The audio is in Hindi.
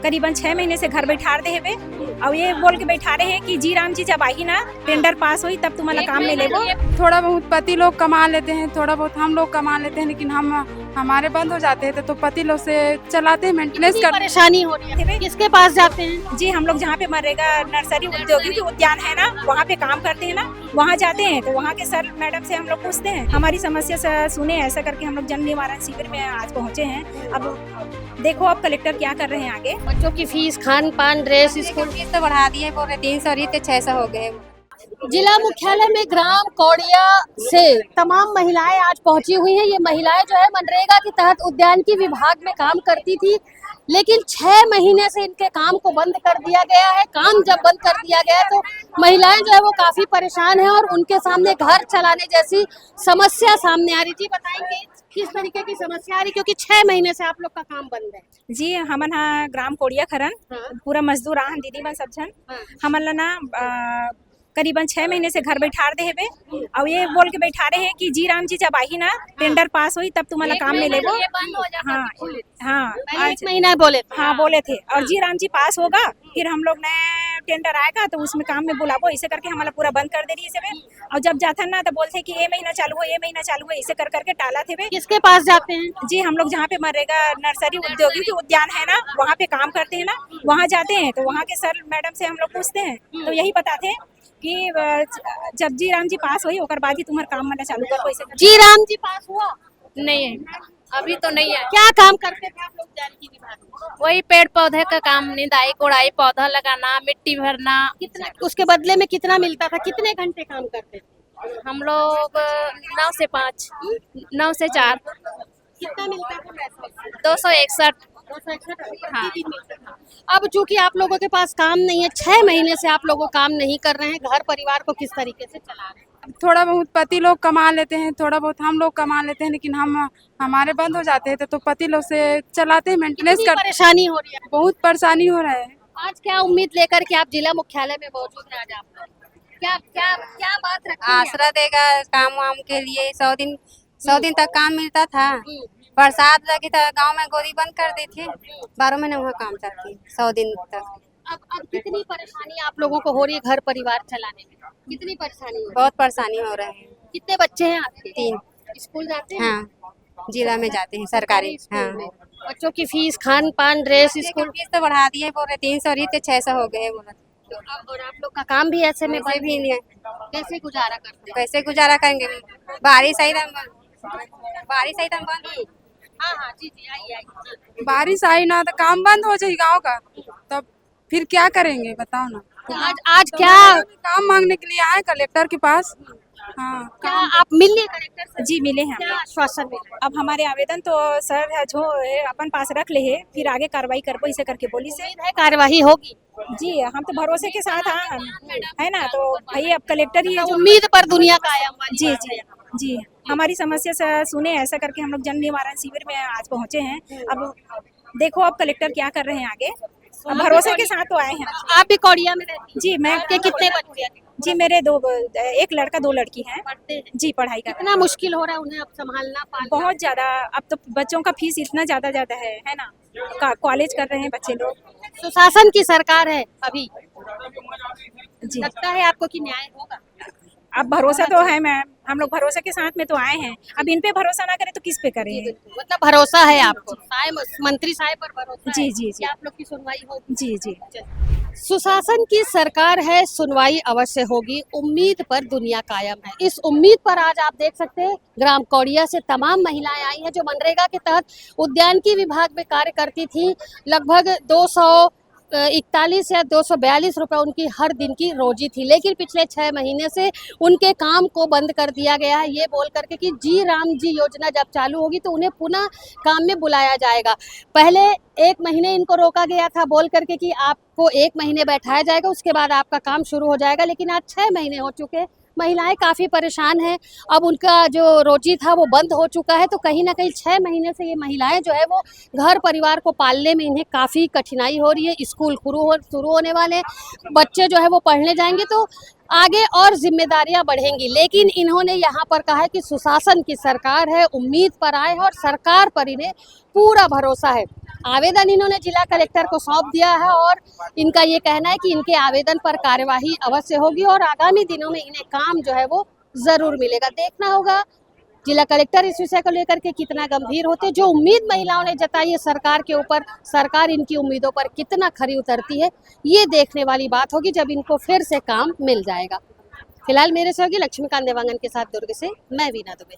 करीबन 6 महीने से घर बैठा रहे हैं और ये बोल के बैठा रहे हैं कि जी राम जी जब आई ना टेंडर पास हुई तब तुम्हारा काम में लेबो। थोड़ा बहुत पति लोग कमा लेते हैं, थोड़ा बहुत हम लोग कमा लेते हैं, लेकिन हमारे बंद हो जाते हैं तो पति लोग से चलाते हैं, मेंटेनेंस करते हैं। परेशानी हो रही है, किसके पास जाते हैं? जी हम लोग जहाँ पे मनरेगा नर्सरी औद्योगिक उद्यान है ना, वहाँ पे काम करते हैं ना, वहाँ जाते हैं तो वहाँ के सर मैडम से हम लोग पूछते हैं, हमारी समस्या सुने, ऐसा करके हम लोग जन निवारण शिविर में आज पहुँचे हैं। अब देखो अब कलेक्टर क्या कर रहे हैं आगे। बच्चों की फीस, खान पान, ड्रेस, स्कूल फीस तो बढ़ा दिए, बोल रहे 300 रही थे 600 हो गए। जिला मुख्यालय में ग्राम कौड़िया से तमाम महिलाएं आज पहुंची हुई हैं। ये महिलाएं जो है मनरेगा के तहत उद्यानिकी विभाग में काम करती थी, लेकिन 6 महीने से इनके काम को बंद कर दिया गया है। काम जब बंद कर दिया गया तो महिलाएं जो है वो काफी परेशान हैं और उनके सामने घर चलाने जैसी समस्या सामने आ रही थी। बताएंगे किस तरीके की समस्या आ रही, क्योंकि 6 महीने से आप लोग का काम बंद है? जी हमन हा ग्राम कोड़िया खरन पूरा मजदूर आहन दीदी बन सब जन हमन ला ना करीबन 6 महीने से घर बैठा रहे हैं और ये बोल के बैठा रहे हैं कि जी राम जी जब आई ना टेंडर पास हुई तब तुम्हारा काम में लेबो। हाँ हाँ एक महीना बोले थे। हाँ बोले थे और जी राम जी पास होगा फिर हम लोग नया टेंडर आएगा तो उसमें काम में बुलाबो, इसे करके हमारा पूरा बंद कर दे रही है। और जब जाता ना तो बोलते कि ये महीना चालू हो, ये महीना चालू हो, इसे कर करके टाला थे। किसके पास जाते हैं? जी हम लोग जहाँ पे मनरेगा नर्सरी औद्योगिक उद्यान है ना, वहाँ पे काम करते हैं ना, वहाँ जाते हैं तो वहाँ के सर मैडम से हम लोग पूछते हैं तो यही बताते हैं कि जब जी राम जी पास हुई ओकर बाद ही तुम्हारा काम मना चालू करो। ऐसे जी राम जी पास हुआ नहीं है, अभी तो नहीं है। क्या काम करते थे आप लोग उद्यानिकी विभाग में? वही पेड़ पौधे का काम, निदाई कोड़ाई, पौधा लगाना, मिट्टी भरना। कितना उसके बदले में कितना मिलता था? कितने घंटे काम करते थे? हम लोग 9 से 5, 9 से 4, कितना मिलता था पैसा? 261। 261 हाँ। अब चूंकि आप लोगों के पास काम नहीं है, 6 महीने से आप लोगों काम नहीं कर रहे हैं, घर परिवार को किस तरीके से चला रहे हैं? थोड़ा बहुत पति लोग कमा लेते हैं, थोड़ा बहुत हम लोग कमा लेते हैं, लेकिन हमारे बंद हो जाते हैं तो पति लोग से चलाते हैं, मेंटेनेंस करते हैं। परेशानी हो रही है, बहुत परेशानी हो रहा है। आज क्या उम्मीद लेकर के आप जिला मुख्यालय में मौजूद हैं? आज आप क्या क्या क्या बात रखी है? आसरा देगा काम वाम के लिए। 100 दिन तक काम मिलता था। बरसात लगी था, गांव में गोदी बंद कर दी थी, 12 महीने वहाँ काम करती 100 दिन तक। अब कितनी परेशानी आप लोगों को हो रही है घर परिवार चलाने में? कितनी परेशानी हो रही है? बहुत परेशानी हो रही है। कितने बच्चे हैं आपके? 3। स्कूल जाते हैं? हाँ, जिला में जाते हैं सरकारी। हाँ, बच्चों की फीस, खान पान, ड्रेस, स्कूल फीस तो बढ़ा दिए, बोल रहे 300 रही थे 600 हो गए। बोला और आप लोग का काम भी ऐसे में कोई भी नहीं है, कैसे गुजारा करते हैं? कैसे गुजारा करेंगे? बारिश आई था बंद। हाँ हाँ जी जी, आइए। बारिश आई ना तो काम बंद हो जाए गांव का, तब फिर क्या करेंगे बताओ ना। आज क्या काम मांगने के लिए आए कलेक्टर के पास। हाँ, क्या आप मिले कलेक्टर से? जी मिले हैं। क्या आश्वासन मिला? अब हमारे आवेदन तो सर जो है अपन पास रख ले है, फिर आगे कार्रवाई करबो इसे करके बोली से। उम्मीद है कार्यवाही होगी? जी हम तो भरोसे के साथ है ना, तो भाई अब कलेक्टर ही है जो। उम्मीद पर दुनिया कायम वाली जी बात जी है। जी हमारी समस्या सुने, ऐसा करके हम लोग जन निवारण शिविर में आज पहुँचे हैं। अब देखो अब कलेक्टर क्या कर रहे हैं आगे। अब भरोसे के साथ तो आए हैं। आप भी कौड़िया में रहती हैं? जी मैं आपके कितने बच्चे हैं? जी मेरे एक लड़का 2 लड़की हैं। पढ़ते हैं? जी पढ़ाई कर कितना मुश्किल हो रहा है उन्हें अब संभालना पालना? बहुत ज्यादा। अब तो बच्चों का फीस इतना ज्यादा ज्यादा है ना, कॉलेज कर रहे हैं बच्चे लोग। सुशासन की सरकार है अभी, जी लगता है आपको कि न्याय होगा? अब भरोसा तो है मैम, हम लोग भरोसे के साथ में तो आए हैं। अब इन पे भरोसा ना करें तो किस पे करें? मतलब भरोसा है आपको, मंत्री साहब पर भरोसा जी है जी कि जी आप लोग की सुनवाई होगी? जी जी सुशासन की सरकार है, सुनवाई अवश्य होगी, उम्मीद पर दुनिया कायम है। इस उम्मीद पर आज आप देख सकते हैं ग्राम कौड़िया से तमाम महिलाएं आई हैं जो मनरेगा के तहत उद्यानिकी विभाग में कार्य करती थी। लगभग 241 या 242 रुपए उनकी हर दिन की रोजी थी, लेकिन पिछले 6 महीने से उनके काम को बंद कर दिया गया है, ये बोल करके कि जी राम जी योजना जब चालू होगी तो उन्हें पुनः काम में बुलाया जाएगा। पहले 1 महीने इनको रोका गया था बोल करके कि आपको 1 महीने बैठाया जाएगा, उसके बाद आपका काम शुरू हो जाएगा, लेकिन आज 6 महीने हो चुके। महिलाएं काफ़ी परेशान हैं। अब उनका जो रोजी था वो बंद हो चुका है, तो कहीं ना कहीं 6 महीने से ये महिलाएं जो है वो घर परिवार को पालने में इन्हें काफ़ी कठिनाई हो रही है। स्कूल शुरू होने वाले, बच्चे जो है वो पढ़ने जाएंगे तो आगे और जिम्मेदारियां बढ़ेंगी, लेकिन इन्होंने यहाँ पर कहा है कि सुशासन की सरकार है, उम्मीद पर आए हैं और सरकार पर इन्हें पूरा भरोसा है। आवेदन इन्होंने जिला कलेक्टर को सौंप दिया है और इनका ये कहना है कि इनके आवेदन पर कार्यवाही अवश्य होगी और आगामी दिनों में इन्हें काम जो है वो जरूर मिलेगा। देखना होगा जिला कलेक्टर इस विषय को लेकर के कितना गंभीर होते, जो उम्मीद महिलाओं ने जताई है सरकार के ऊपर, सरकार इनकी उम्मीदों पर कितना खरी उतरती है, ये देखने वाली बात होगी जब इनको फिर से काम मिल जाएगा। फिलहाल मेरे सहयोगी लक्ष्मीकांत देवांगन के साथ दुर्ग से मैं वीना दुबे।